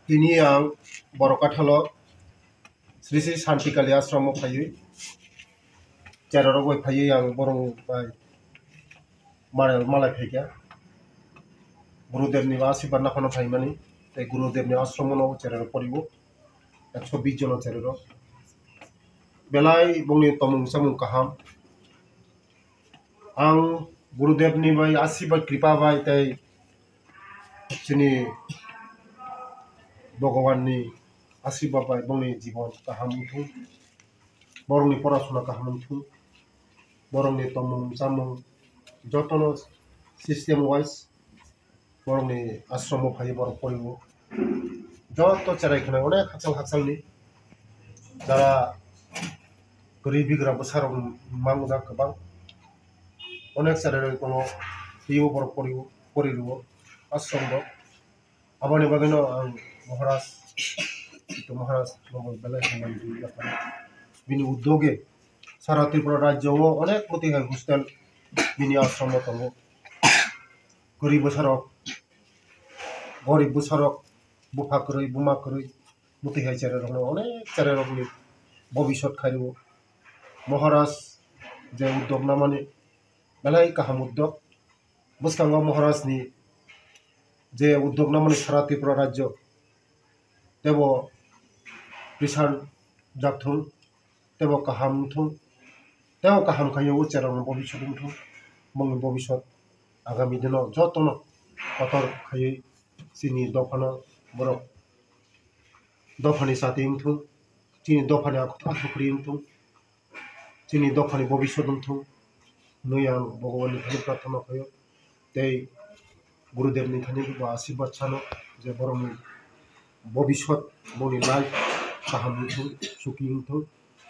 Kini yang Borokathalo Sri Sri Santikali Ashram phayi Jararo boy phayi yang borong bai malai phaikya Gurudev ni Ashirwad nakhano phaimani te Gurudev ni ashram no Jararo poribo 120 jon Jararo belai bongni tomung samung kaham ang Gurudev ni bai Ashirwad kripa bai tai sini Bhagavan ni Ashirwad bai bongni jibon kaham thu borong ni porashona kaham thu borong ni tomung samung jotono system wise borong ni ashram phayi borok poribo joto cherai khana onek haksal ni jara gori bigra bosarok mangjak kobang onek cherai kono hiyo borok poribo ashram bo aboni bagino ang Maharaj itu Maharaj Mongol belai hamandi bini uddoge Sara Tripura rajyo onek moti hai hostel bini ashram tongo gorib bosarok bufa koroi buma koroi moti hai cherai rok onek cherai rok ni bobishot khaibo Maharaj je uddog namani belai kaham uddog boskango Maharaj ni je uddog namani Sara Tripura rajyo tebo Krishan jakthum tebo kaham thum tebo kaham khayo cherai rok bobishot thum mong bobishot agami dino jotono kotor khayo sini dofano borok dofani sati thum chini dofani akhukri thum chini dofani bobishot thum nuyang Bhagavan ni khani pratana khayo tei Gurudev ni khani bo Ashirwad chano je borok ni bobishot boni life kaham thum suki thum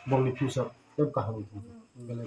boni future teb kaham thum belai